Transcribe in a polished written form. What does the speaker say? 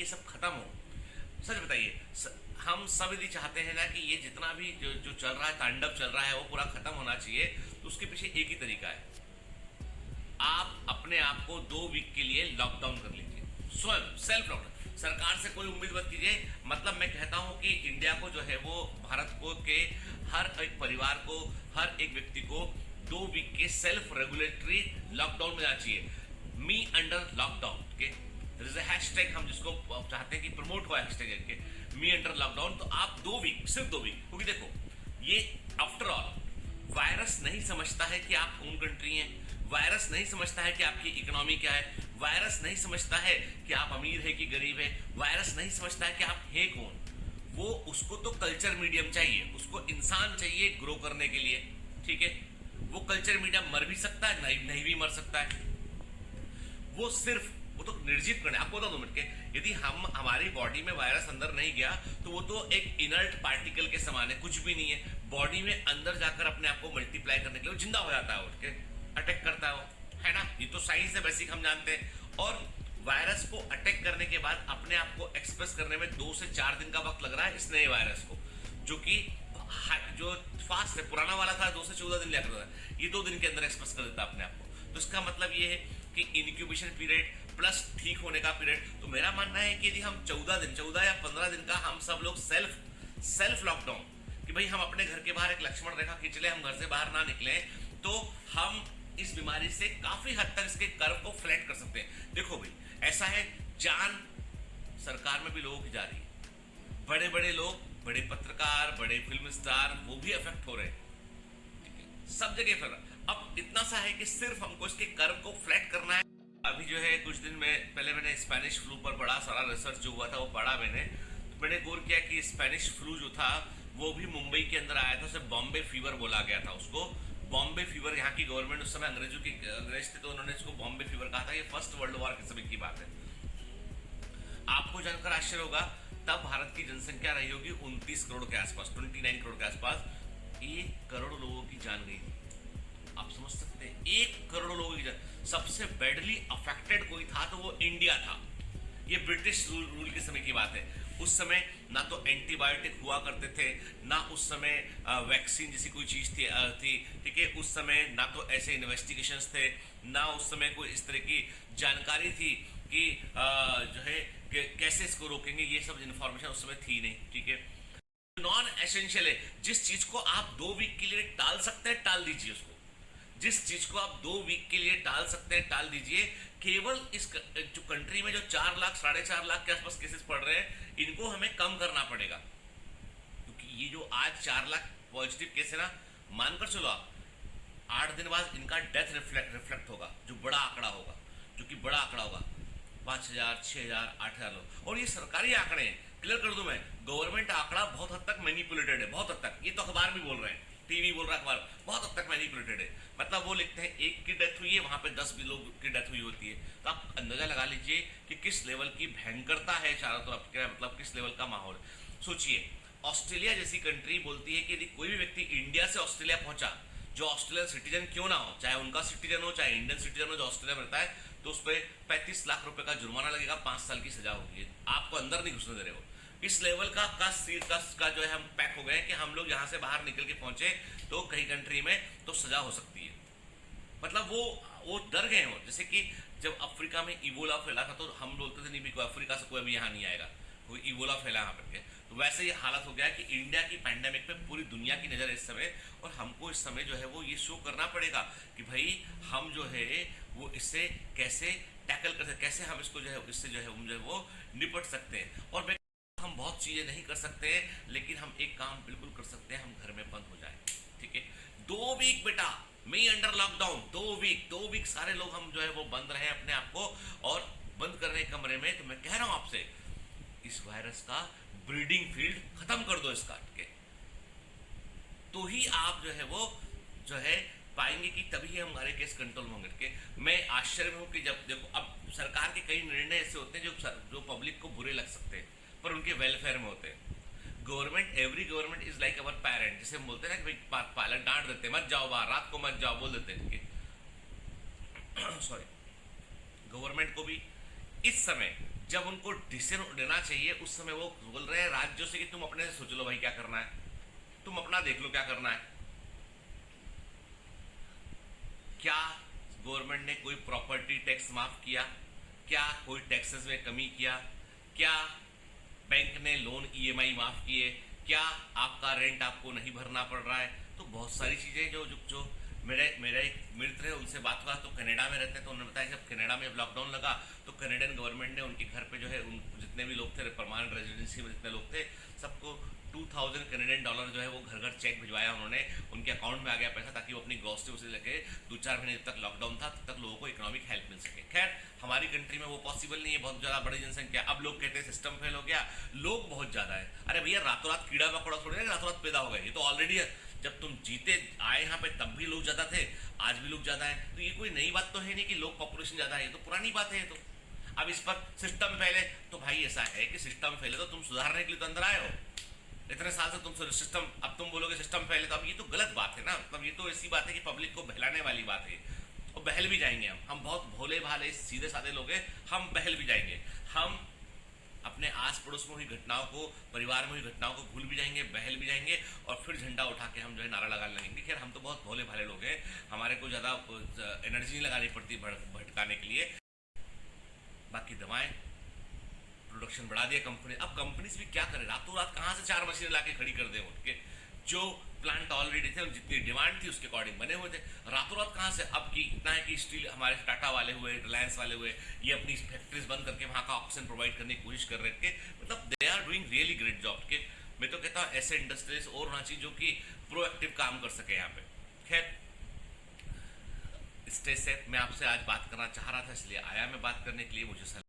ये सब खत्म हो। सच बताइए, हम सब यदि चाहते हैं ना कि ये जितना भी जो चल रहा है, तांडव चल रहा है, वो पूरा खत्म होना चाहिए, तो उसके पीछे एक ही तरीका है, आप अपने आप को 2 वीक के लिए लॉकडाउन कर लीजिए, स्वयं सेल्फ लॉकडाउन। सरकार से कोई उम्मीद मत कीजिए। मतलब मैं कहता हूं कि इंडिया को जो है वो, भारत को के हर एक परिवार को, हर एक व्यक्ति को 2 वीक के सेल्फ रेगुलेटरी लॉकडाउन में जाना चाहिए। मी अंडर लॉकडाउन के हैशटैग, हम जिसको चाहते हैं कि प्रमोट हुआ हैशटैग के मी अंडर लॉकडाउन। तो आप 2 वीक, सिर्फ 2 वीक, क्योंकि देखो ये आफ्टर ऑल वायरस नहीं समझता है कि आप होम कंट्री हैं, वायरस नहीं समझता है कि आपकी इकोनॉमी क्या है, वायरस नहीं समझता है कि आप अमीर है कि गरीब है, वायरस नहीं समझता है कि आप हैं कौन। वो, उसको तो कल्चर मीडियम चाहिए, उसको इंसान चाहिए ग्रो करने के लिए, ठीक है। वो कल्चर मीडियम मर भी सकता है, नहीं भी मर सकता है। वो सिर्फ, वो तो निर्जीव करने, आपको बता 2 मिनट के, यदि हमारी बॉडी में वायरस अंदर नहीं गया तो वो तो एक इनर्ट पार्टिकल के समान है, कुछ भी नहीं है। बॉडी में अंदर जाकर अपने आप को मल्टीप्लाई करने के लिए जिंदा हो जाता है, उठ के अटैक करता है वो, है ना। ये तो साइंस है, बेसिक हम जानते हैं। और वायरस को अटैक करने के बाद अपने आप को एक्सप्रेस करने में 2 से 4 दिन का वक्त लग रहा है इस नए वायरस को, जो कि जो फास्ट है, पुराना वाला था 2 से 14 दिन लग रहा था, ये 2 दिन के अंदर एक्सप्रेस कर देता है अपने आप को। तो इसका मतलब ये है कि इनक्यूबेशन पीरियड प्लस ठीक होने का पीरियड। तो मेरा मानना है कि यदि हम 14 दिन, 14 या 15 दिन का हम सब लोग सेल्फ लॉकडाउन, कि भाई हम अपने घर के बाहर एक लक्ष्मण रेखा खींच ले, हम घर से बाहर ना निकले, तो हम इस बीमारी से काफी हद तक इसके कर्व को फ्लैट कर सकते हैं। देखो भाई, ऐसा है, जान सरकार में भी लोगों की जा रही है, बड़े बड़े लोग, बड़े पत्रकार, बड़े फिल्म स्टार, वो भी अफेक्ट हो रहे हैं, सब जगह फैल रहा। अब इतना सा है कि सिर्फ हमको इसके कर्व को फ्लैट करना है। अभी जो है कुछ दिन में पहले मैंने स्पेनिश फ्लू पर बड़ा सारा रिसर्च जो हुआ था वो पढ़ा मैंने गौर किया कि स्पेनिश फ्लू जो था वो भी मुंबई के अंदर आया था, उसे बॉम्बे फीवर बोला गया था उसको। बॉम्बे फीवर, यहाँ की गवर्नमेंट उस समय अंग्रेज थे तो उन्होंने इसको बॉम्बे फीवर कहा था। ये फर्स्ट वर्ल्ड वॉर के समय की बात है। आपको जानकर आश्चर्य होगा, तब भारत की जनसंख्या रही होगी 29 करोड़ के आसपास, 29 करोड़ के आसपास। 1 करोड़ लोगों की जान गई थी। आप समझ सकते हैं, 1 करोड़ लोगों की जान। सबसे बैडली अफेक्टेड कोई था तो वो इंडिया था। ये ब्रिटिश रूल के समय की बात है। उस समय ना तो एंटीबायोटिक हुआ करते थे, ना उस समय वैक्सीन जैसी कोई चीज थी, ठीक है। उस समय ना तो ऐसे इन्वेस्टिगेशंस थे, ना उस समय कोई इस तरह की जानकारी थी कि जो है कैसे इसको रोकेंगे, ये सब इन्फॉर्मेशन उस समय थी नहीं, ठीक है। नॉन एसेंशियल है, जिस चीज को आप 2 वीक के लिए टाल सकते हैं टाल दीजिए उसको। जिस चीज को आप 2 वीक के लिए टाल सकते हैं टाल दीजिए। केवल इस जो कंट्री में जो 4 लाख 4.5 लाख के आसपास केसेस पड़ रहे हैं, इनको हमें कम करना पड़ेगा, क्योंकि ये जो आज 4 लाख पॉजिटिव केस है ना, मानकर चलो आप 8 दिन बाद इनका डेथ रिफ्लेक्ट होगा, जो बड़ा आंकड़ा होगा, जो कि बड़ा आंकड़ा होगा, 5,000, 6,000, 8,000 लोग। और ये सरकारी आंकड़े हैं, क्लियर कर दूं मैं, गवर्नमेंट आंकड़ा बहुत हद तक मैनिपुलेटेड है, बहुत हद तक। ये तो अखबार भी बोल रहे हैं, टीवी बोल रहा है, अखबार बहुत हद तक मैनिपुलेटेड है। मतलब वो लिखते हैं 1 की डेथ हुई है, वहां पे 10 भी लोग की डेथ हुई होती है। तो आप अंदाजा लगा लीजिए कि किस लेवल की भयंकरता है चारों तरफ, क्या मतलब किस लेवल का माहौल। सोचिए, ऑस्ट्रेलिया जैसी कंट्री बोलती है कि यदि कोई भी व्यक्ति इंडिया से ऑस्ट्रेलिया पहुंचा, जो ऑस्ट्रेलियन सिटीजन क्यों ना हो, चाहे उनका सिटीजन हो चाहे इंडियन सिटीजन हो, जो ऑस्ट्रेलिया में रहता है, तो उस पर 35 लाख रुपए का जुर्माना लगेगा, 5 साल की सजा होगी, आपको अंदर नहीं घुसने दे रहे हो। इस लेवल का का जो है हम पैक हो गए कि हम लोग यहाँ से बाहर निकल के पहुंचे तो कहीं कंट्री में तो सजा हो सकती है। मतलब वो डर गए हो। जैसे कि जब अफ्रीका में इबोला फैला था तो हम बोलते थे नहीं भी, कोई अफ्रीका से कोई अभी यहाँ नहीं आएगा, कोई इबोला फैला यहाँ पर के। तो वैसे ये हालत हो गया कि इंडिया की पैंडेमिक पे पूरी दुनिया की नज़र है इस समय, और हमको इस समय जो है वो ये शो करना पड़ेगा कि भाई हम जो है वो इससे कैसे टैकल कर सकते, कैसे हम इसको जो है इससे जो है हम जो है वो निपट सकते हैं। और हम बहुत चीज़ें नहीं कर सकते हैं, लेकिन हम एक काम बिल्कुल कर सकते हैं, हम घर में बंद हो जाए, ठीक है। 2 वीक बेटा, मी अंडर लॉकडाउन, 2 वीक सारे लोग हम जो है वो बंद रहे अपने आप को, और बंद करने कमरे में। तो मैं कह रहा हूं आपसे, इस वायरस का ब्रीडिंग फील्ड खत्म कर दो इसका, ठीक है। तो ही आप जो है वो जो है पाएंगे कि तभी हमारे केस कंट्रोल होंगे। मैं आश्चर्य में हूं कि जब देखो, अब सरकार के कई निर्णय ऐसे होते हैं जो पब्लिक को बुरे लग सकते हैं, पर उनके वेलफेयर में होते हैं। Every government is like our parent, जिसे हम बोलते हैं ना कि भाई पालक डांट देते हैं, मत जाओ बाहर, रात को मत जाओ बोल देते हैं, ठीक है। सॉरी, गवर्नमेंट को भी इस समय जब उनको डिसीजन लेना चाहिए उस समय वो बोल रहे हैं राज्यों से कि तुम अपने से सोच लो भाई क्या करना है, तुम अपना देख लो क्या करना है। क्या गवर्नमेंट ने कोई प्रॉपर्टी टैक्स माफ किया? क्या कोई टैक्सेस में कमी किया? क्या बैंक ने लोन ईएमआई माफ किए? क्या आपका रेंट आपको नहीं भरना पड़ रहा है? तो बहुत सारी चीजें जो जो, जो मेरा एक मित्र है उनसे बात हुआ, तो कनाडा में रहते हैं, तो उन्होंने बताया जब कनाडा में जब लॉकडाउन लगा तो कनाडियन गवर्नमेंट ने उनके घर पे जो है उन जितने भी लोग थे परमानेंट रेजिडेंसी में जितने लोग थे सबको 2000 कनाडियन डॉलर जो है वो घर घर चेक भिजवाया उन्होंने, उनके अकाउंट में आ गया पैसा, ताकि वो अपनी ग्रोसरी उसे लेके 2-4 महीने जब तक लॉकडाउन था तब तक लोगों को इकोनॉमिक हेल्प मिल सके। खैर हमारी कंट्री में वो पॉसिबल नहीं है, बहुत ज़्यादा बड़ी जनसंख्या। अब लोग कहते हैं सिस्टम फेल हो गया, लोग बहुत ज़्यादा है। अरे भैया रातों रात कीड़ा मकोड़ा थोड़ी ना रातों रात पैदा हो गए, ये तो ऑलरेडी जब तुम जीते आए यहाँ पे तब भी लोग ज़्यादा थे, आज भी लोग ज़्यादा है, तो ये कोई नई बात तो है नहीं कि लोग पॉपुलेशन ज़्यादा है, ये तो पुरानी बात है। ये तो अब इस पर सिस्टम फैले तो भाई ऐसा है कि सिस्टम फैले तो तुम सुधारने के लिए तो अंदर आए हो, इतने साल से तुम सिस्टम, अब तुम बोलोगे सिस्टम फैले तो अब ये तो गलत बात है ना। मतलब ये तो ऐसी बात है कि पब्लिक को बहलाने वाली बात है, और बहल भी जाएंगे हम बहुत भोले भाले सीधे साधे लोग हैं, हम बहल भी जाएंगे। हम अपने आस पड़ोस में हुई घटनाओं को, परिवार में हुई घटनाओं को भूल भी जाएंगे, बहल भी जाएंगे, और फिर झंडा उठा के हम जो है नारा लगाने लगेंगे। खैर हम तो बहुत भोले भाले लोग हैं, हमारे को ज़्यादा एनर्जी नहीं लगानी पड़ती भटकाने के लिए। बाकी दवाएं प्रोडक्शन बढ़ा दिया कंपनी, अब कंपनीज भी क्या करें, रातों रात कहाँ से 4 मशीनें लाके खड़ी कर दें उनके, जो प्लांट ऑलरेडी थे जितनी डिमांड थी उसके अकॉर्डिंग बने हुए थे, रातों रात कहाँ से। अब की इतना है कि स्टील हमारे टाटा वाले हुए, रिलायंस वाले हुए, ये अपनी फैक्ट्रीज बंद करके वहाँ का ऑक्सीजन प्रोवाइड करने की कोशिश कर रहे थे। मतलब they are doing really great job के। मैं तो कहता हूँ ऐसे इंडस्ट्रीज और होना चाहिए जो कि प्रोएक्टिव काम कर सके यहाँ पे। खैर स्टे सेफ, मैं आपसे आज बात करना चाह रहा था इसलिए आया मैं बात करने के लिए। मुझे